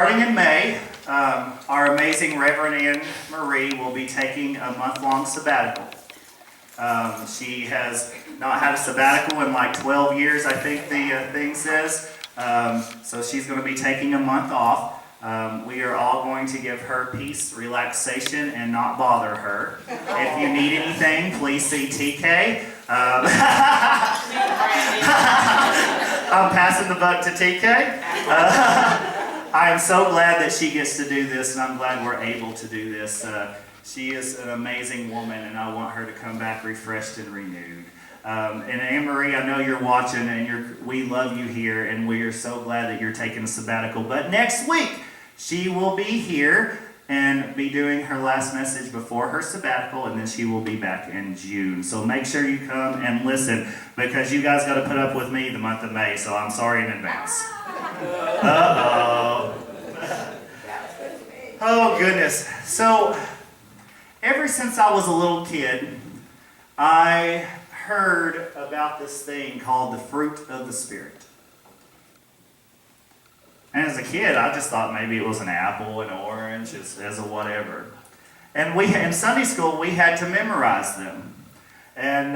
Starting in May, our amazing Reverend Anne Marie will be taking a month-long sabbatical. She has not had a sabbatical in like 12 years, I think the thing says. So she's going to be taking a month off. We are all going to give her peace, relaxation, and not bother her. If you need anything, please see TK. I'm passing the buck to TK. I am so glad that she gets to do this, and I'm glad we're able to do this. She is an amazing woman, and I want her to come back refreshed and renewed. And Anne Marie, I know you're watching, and we love you here, and we are so glad that you're taking a sabbatical. But next week, she will be here and be doing her last message before her sabbatical, and then she will be back in June. So make sure you come and listen, because you guys got to put up with me the month of May, so I'm sorry in advance. Uh-oh. Oh, goodness. So, ever since I was a little kid, I heard about this thing called the fruit of the Spirit. And as a kid, I just thought maybe it was an apple, an orange, as a whatever. And in Sunday school, we had to memorize them. And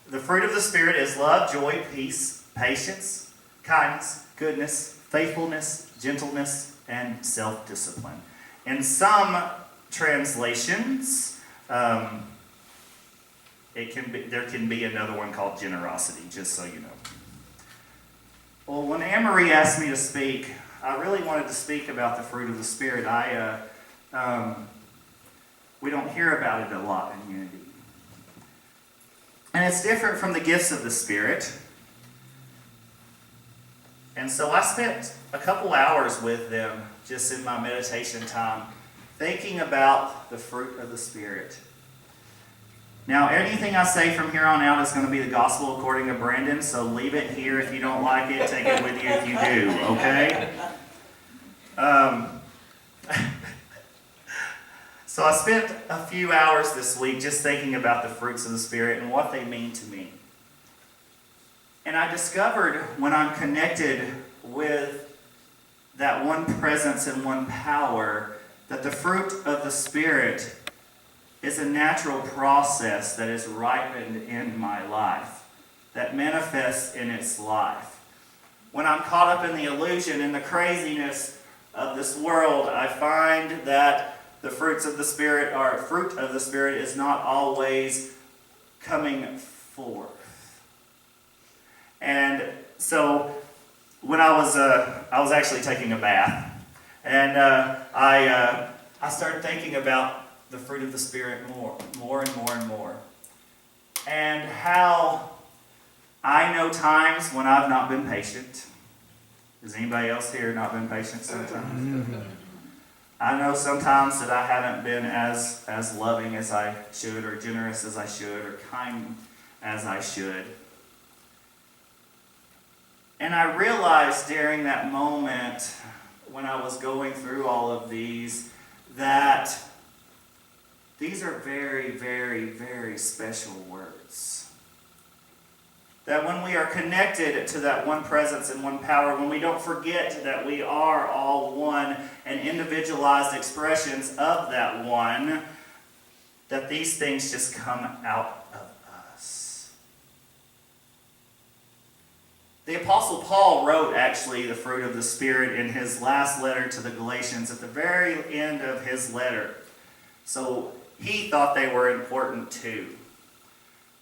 the fruit of the Spirit is love, joy, peace, patience, kindness, goodness, faithfulness, gentleness, and self-discipline. In some translations, there can be another one called generosity, just so you know. Well, when Anne Marie asked me to speak, I really wanted to speak about the fruit of the Spirit. We don't hear about it a lot in Unity. And it's different from the gifts of the Spirit. And so I spent a couple hours with them just in my meditation time thinking about the fruit of the Spirit. Now, anything I say from here on out is going to be the gospel according to Brandon, so leave it here if you don't like it. Take it with you if you do, okay? So I spent a few hours this week just thinking about the fruits of the Spirit and what they mean to me. And I discovered when I'm connected with that one presence and one power that the fruit of the Spirit is a natural process that is ripened in my life, that manifests in its life. When I'm caught up in the illusion and the craziness of this world, I find that the fruit of the Spirit is not always coming forth. And so when I was actually taking a bath, and I started thinking about the fruit of the Spirit more and more. And how I know times when I've not been patient. Has anybody else here not been patient sometimes? I know sometimes that I haven't been as loving as I should, or generous as I should, or kind as I should. And I realized during that moment when I was going through all of these that these are very, very, very special words. That when we are connected to that one presence and one power, when we don't forget that we are all one and individualized expressions of that one, that these things just come out of us. The Apostle Paul wrote, actually, the fruit of the Spirit in his last letter to the Galatians at the very end of his letter. So he thought they were important too.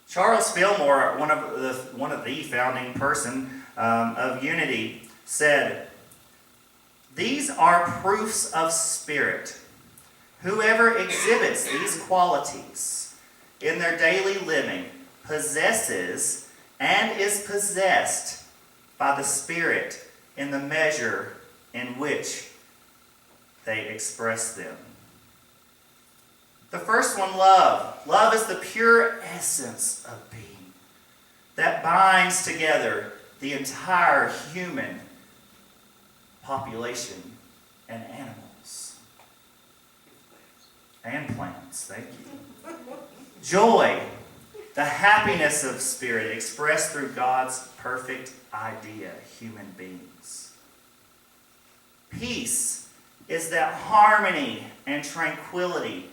Charles Fillmore, one of the founding person of Unity, said, "These are proofs of Spirit. Whoever exhibits these qualities in their daily living possesses and is possessed by the Spirit in the measure in which they express them." The first one, love. Love is the pure essence of being that binds together the entire human population and animals. And plants, thank you. Joy, the happiness of spirit expressed through God's perfect idea, human beings. Peace is that harmony and tranquility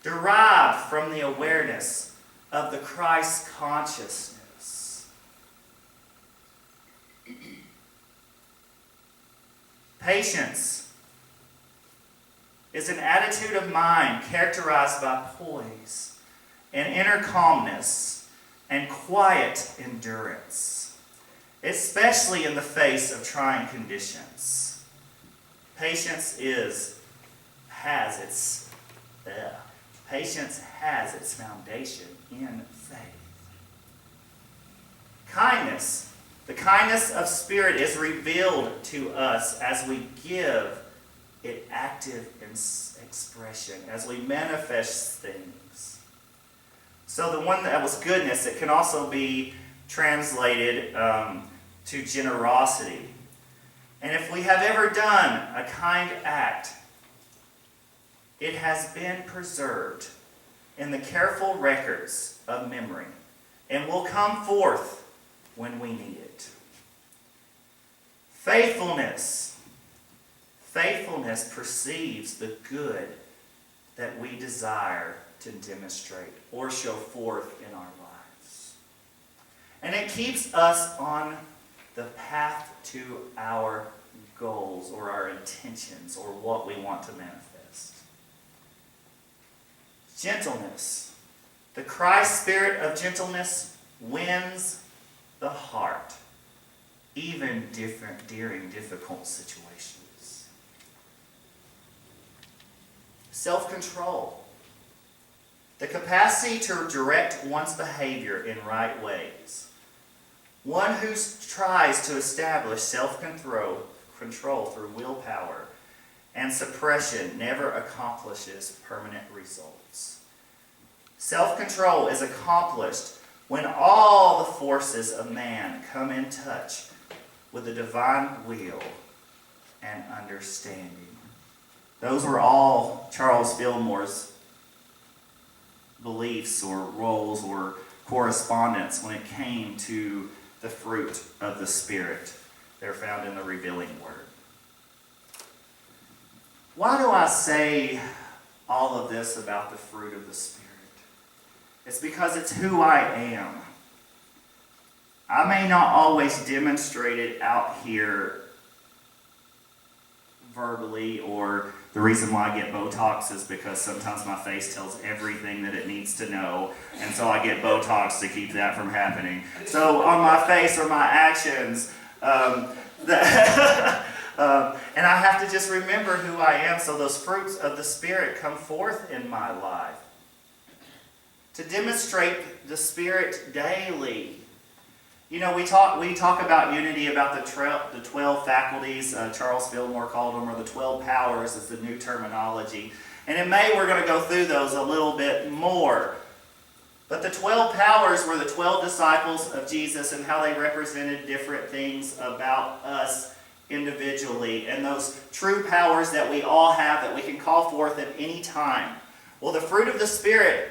derived from the awareness of the Christ consciousness. Patience is an attitude of mind characterized by poise and inner calmness and quiet endurance, especially in the face of trying conditions. Patience has its foundation in faith. Kindness. The kindness of spirit is revealed to us as we give it active expression, as we manifest things. So the one that was goodness, it can also be translated to generosity. And if we have ever done a kind act, it has been preserved in the careful records of memory and will come forth when we need it. Faithfulness. Faithfulness perceives the good that we desire to demonstrate or show forth in our lives. And it keeps us on the path to our goals or our intentions or what we want to manifest. Gentleness. The Christ spirit of gentleness wins the heart, even during difficult situations. Self-control. The capacity to direct one's behavior in right ways. One who tries to establish self-control through willpower and suppression never accomplishes permanent results. Self-control is accomplished when all the forces of man come in touch with the divine will and understanding. Those were all Charles Fillmore's beliefs or roles or correspondence when it came to the fruit of the Spirit. They're found in the Revealing Word. Why do I say all of this about the fruit of the Spirit? It's because it's who I am. I may not always demonstrate it out here verbally, or the reason why I get Botox is because sometimes my face tells everything that it needs to know, and so I get Botox to keep that from happening. So on my face or my actions, and I have to just remember who I am so those fruits of the Spirit come forth in my life. To demonstrate the Spirit daily. You know, we talk about unity, about the 12 faculties, Charles Fillmore called them, or the 12 powers is the new terminology. And in May we're going to go through those a little bit more. But the 12 powers were the 12 disciples of Jesus and how they represented different things about us individually. And those true powers that we all have that we can call forth at any time. Well, the fruit of the Spirit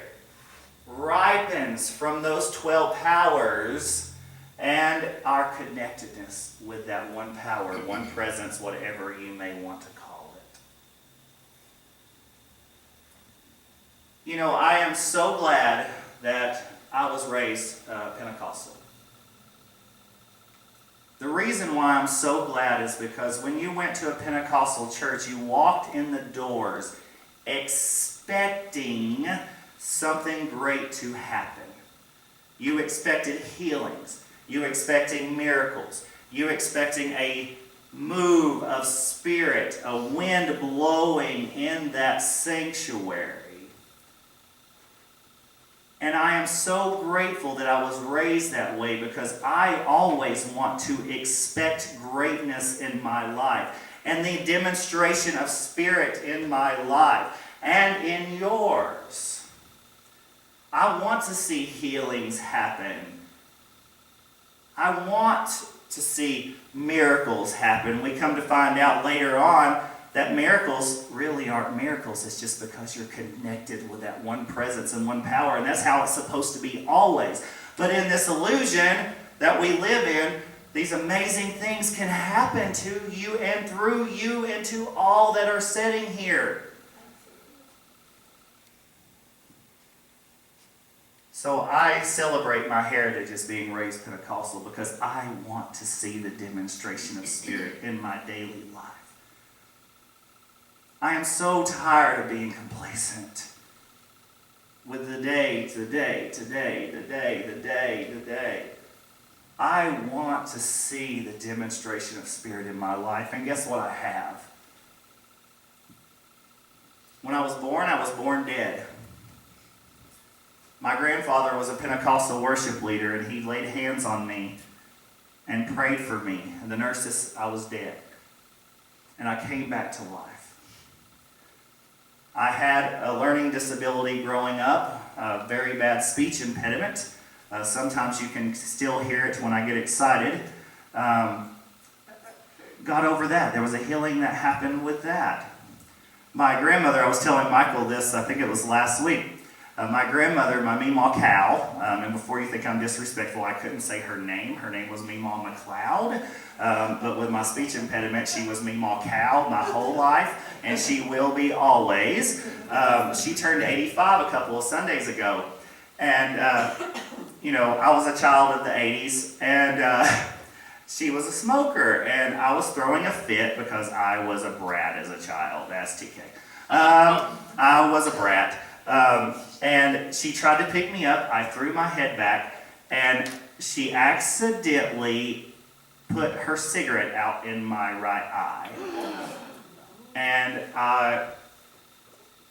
ripens from those 12 powers and our connectedness with that one power, one presence, whatever you may want to call it. You know, I am so glad that I was raised Pentecostal. The reason why I'm so glad is because when you went to a Pentecostal church, you walked in the doors expecting something great to happen. You expected healings. You expecting miracles. You expecting a move of spirit, a wind blowing in that sanctuary. And I am so grateful that I was raised that way because I always want to expect greatness in my life and the demonstration of Spirit in my life and in yours. I want to see healings happen. I want to see miracles happen. We come to find out later on that miracles really aren't miracles. It's just because you're connected with that one presence and one power. And that's how it's supposed to be always. But in this illusion that we live in, these amazing things can happen to you and through you and to all that are sitting here. So I celebrate my heritage as being raised Pentecostal because I want to see the demonstration of Spirit in my daily life. I am so tired of being complacent with the day. I want to see the demonstration of Spirit in my life, and guess what I have? When I was born dead. My grandfather was a Pentecostal worship leader, and he laid hands on me and prayed for me. And the nurse said I was dead. And I came back to life. I had a learning disability growing up, a very bad speech impediment. Sometimes you can still hear it when I get excited. Got over that. There was a healing that happened with that. My grandmother, I was telling Michael this, I think it was last week. My grandmother, my Meemaw Cow, and before you think I'm disrespectful, I couldn't say her name. Her name was Meemaw McLeod, but with my speech impediment, she was Meemaw Cow my whole life, and she will be always. She turned 85 a couple of Sundays ago, and I was a child of the 80s, and she was a smoker, and I was throwing a fit because I was a brat as a child. That's TK. I was a brat. And she tried to pick me up. I threw my head back, and she accidentally put her cigarette out in my right eye. And I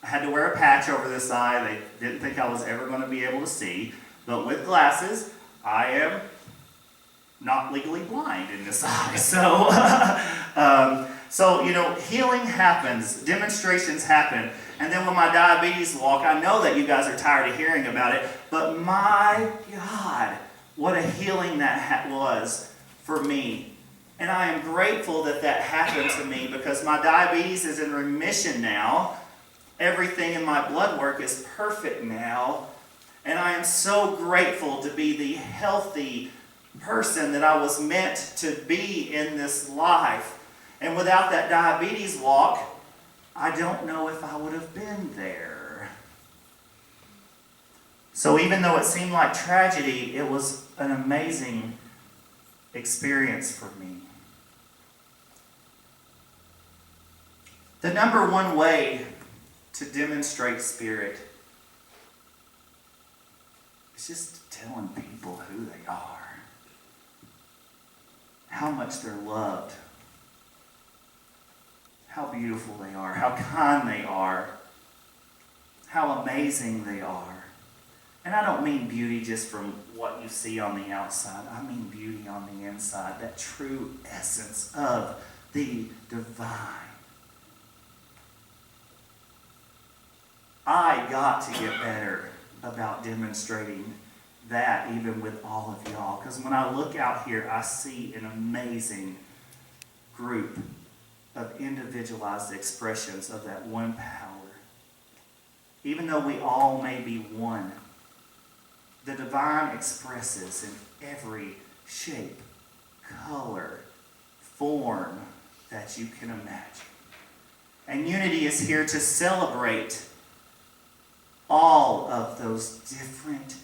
had to wear a patch over this eye. They didn't think I was ever going to be able to see. But with glasses, I am not legally blind in this eye. So, healing happens, demonstrations happen. And then when my diabetes walk, I know that you guys are tired of hearing about it, but my God, what a healing that was for me. And I am grateful that happened to me because my diabetes is in remission now. Everything in my blood work is perfect now. And I am so grateful to be the healthy person that I was meant to be in this life. And without that diabetes walk, I don't know if I would have been there. So even though it seemed like tragedy, it was an amazing experience for me. The number one way to demonstrate Spirit is just telling people who they are, how much they're loved, how beautiful they are, how kind they are, how amazing they are. And I don't mean beauty just from what you see on the outside. I mean beauty on the inside, that true essence of the divine. I got to get better about demonstrating that even with all of y'all. Because when I look out here, I see an amazing group of individualized expressions of that one power. Even though we all may be one, the divine expresses in every shape, color, form that you can imagine. And unity is here to celebrate all of those different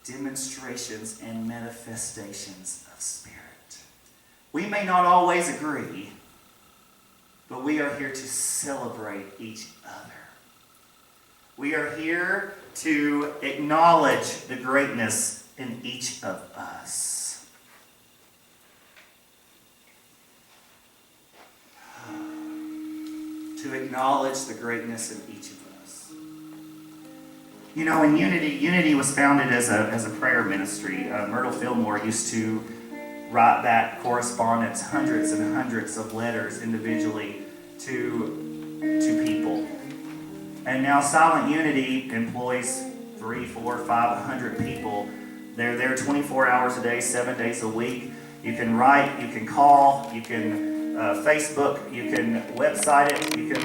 demonstrations and manifestations of Spirit. We may not always agree, but we are here to celebrate each other. We are here to acknowledge the greatness in each of us. To acknowledge the greatness in each of us. In Unity was founded as a prayer ministry. Myrtle Fillmore used to write back correspondence, hundreds and hundreds of letters individually to people. And now Silent Unity employs 300, 400, 500 people. They're there 24 hours a day, 7 days a week. You can write, you can call, you can Facebook, you can website it, you can